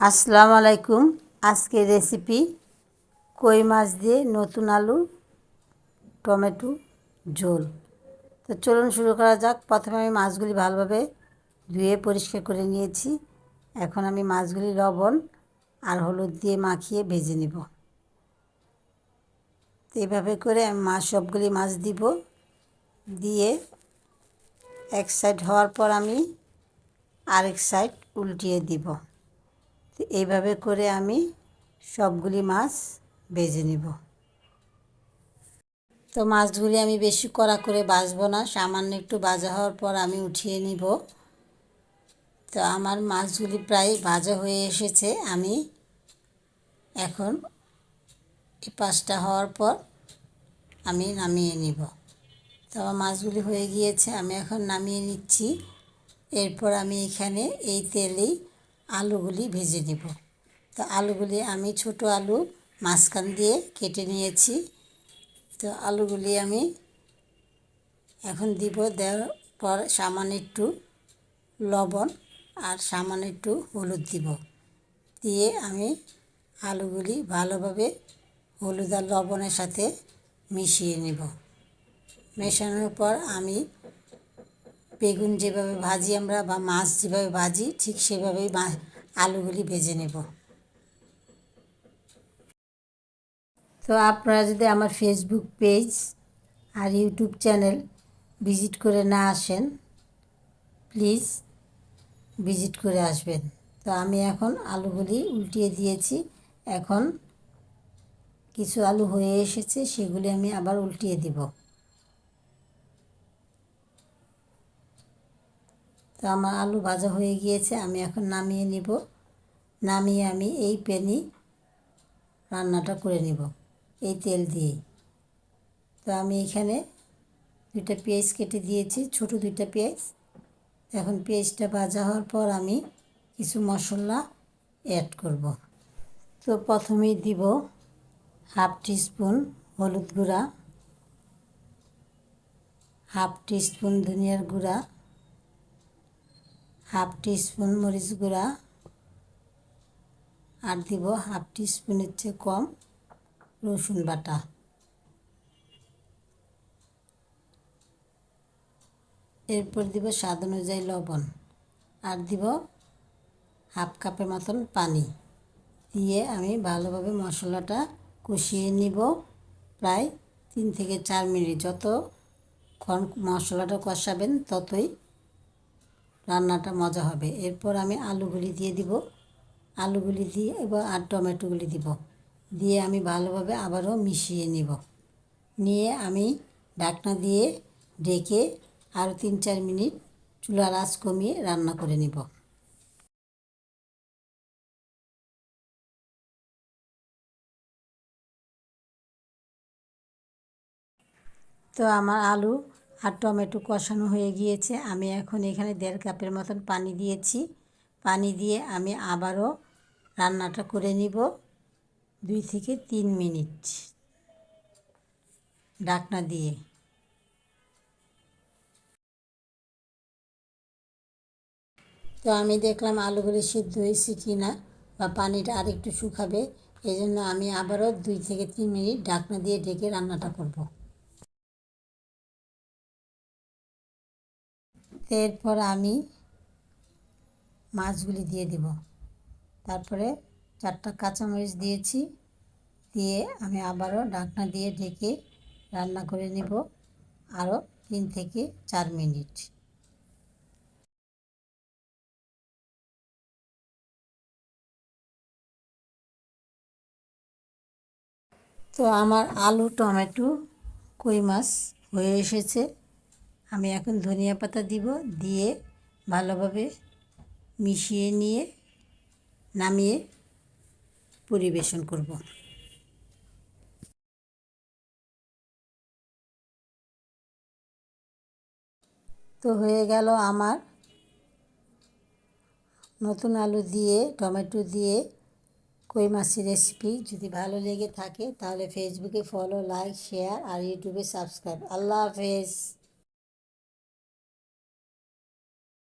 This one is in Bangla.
আসসালামু আলাইকুম। আজকের রেসিপি কই মাছ দিয়ে নতুন আলু টমেটো ঝোল। তো চলুন শুরু করা যাক। প্রথমে আমি মাছগুলি ভালোভাবে ধুয়ে পরিষ্কার করে নিয়েছি। এখন আমি মাছগুলি লবণ আর হলুদ দিয়ে মাখিয়ে ভেজে নেব। তো এইভাবে করে আমি সবগুলি মাছ দিব, দিয়ে এক সাইড হওয়ার পর আমি আরেক সাইড উল্টিয়ে দিব। তো এইভাবে করে আমি সবগুলি মাছ ভেজে নেব। তো মাছগুলি আমি বেশি কড়া করে ভাজবো না, সামান্য একটু ভাজা হওয়ার পর আমি উঠিয়ে নিব। তো আমার মাছগুলি প্রায় ভাজা হয়ে এসেছে। আমি এখন এই পাঁচটা হওয়ার পর আমি নামিয়ে নিব। তো আমার মাছগুলি হয়ে গিয়েছে, আমি এখন নামিয়ে নিচ্ছি। এরপর আমি এখানে এই তেলেই আলুগুলি ভেজে নেব। তো আলুগুলি আমি ছোট আলু মাঝখান দিয়ে কেটে নিয়েছি। তো আলুগুলি আমি এখন দিব, দেওয়ার পর সামান্য একটু লবণ আর সামান্য একটু হলুদ দিব। দিয়ে আমি আলুগুলি ভালোভাবে হলুদ আর লবণের সাথে মিশিয়ে নেব। মেশানোর পর আমি বেগুন যেভাবে ভাজি আমরা বা মাছ যেভাবে ভাজি ঠিক সেভাবেই আলুগুলি ভেজে নেব। তো আপনারা যদি আমার ফেসবুক পেজ আর ইউটিউব চ্যানেল ভিজিট করে না আসেন, প্লিজ ভিজিট করে আসবেন। তো আমি এখন আলুগুলি উল্টিয়ে দিয়েছি। এখন কিছু আলু হয়ে এসেছে, সেগুলি আমি আবার উল্টিয়ে দিব। তো আমার আলু ভাজা হয়ে গিয়েছে, আমি এখন নামিয়ে নিব। নামিয়ে আমি এই প্যানেই রান্নাটা করে নিব, এই তেল দিয়েই। তো আমি এখানে দুইটা পেঁয়াজ কেটে দিয়েছি, ছোট দুইটা পেঁয়াজ। এখন পেঁয়াজটা ভাজা হওয়ার পর আমি কিছু মশলা অ্যাড করব। তো প্রথমেই দিব হাফ টিস্পুন হলুদ গুঁড়া, হাফ টিস্পুন ধনিয়ার গুঁড়া, হাফ টিস্পুন মরিচ গুঁড়া, আর দিব হাফ টিস্পুনের চেয়ে কম রসুন বাটা। এরপর দিব স্বাদ অনুযায়ী লবণ, আর দিব হাফ কাপের মতন পানি। দিয়ে আমি ভালোভাবে মশলাটা কষিয়ে নিব প্রায় 3 থেকে 4 মিনিট। যতক্ষণ মশলাটা কষাবেন ততই রান্নাটা মজা হবে। এরপর আমি আলুগুলি দিয়ে দিব, আলুগুলি দিয়ে এবার আর টমেটোগুলি দিব, দিয়ে আমি ভালোভাবে আবারও মিশিয়ে নিব। নিয়ে আমি ঢাকনা দিয়ে ঢেকে আরও 3-4 মিনিট চুলার আঁচ কমিয়ে রান্না করে নিব। তো আমার আলু আর টমেটো কষানো হয়ে গিয়েছে। আমি এখন এখানে 1.5 কাপের মতন পানি দিয়েছি। পানি দিয়ে আমি আবারও রান্নাটা করে নিব 2 থেকে 3 মিনিট ঢাকনা দিয়ে। তো আমি দেখলাম আলুগুলি সিদ্ধ হয়েছে কি না, বা পানিটা আরেকটু শুকাবে। এই জন্য আমি আবারও 2 থেকে 3 মিনিট ঢাকনা দিয়ে ঢেকে রান্নাটা করব। এরপর আমি মাছগুলি দিয়ে দিব, তারপরে 4টা কাঁচামরিচ দিয়েছি। দিয়ে আমি আবারও ঢাকনা দিয়ে ঢেকে রান্না করে নেব আরও 3 থেকে 4 মিনিট। তো আমার আলু টমেটো কই মাছ হয়ে এসেছে। আমি এখন ধনিয়া পাতা দিব, দিয়ে ভালোভাবে মিশিয়ে নিয়ে নামিয়ে পরিবেশন করব। তো হয়ে গেল আমার নতুন আলু দিয়ে টমেটো দিয়ে কই মাছের রেসিপি। যদি ভালো লেগে থাকে তাহলে ফেসবুকে ফলো, লাইক, শেয়ার আর ইউটিউবে সাবস্ক্রাইব। আল্লাহ হাফেজ।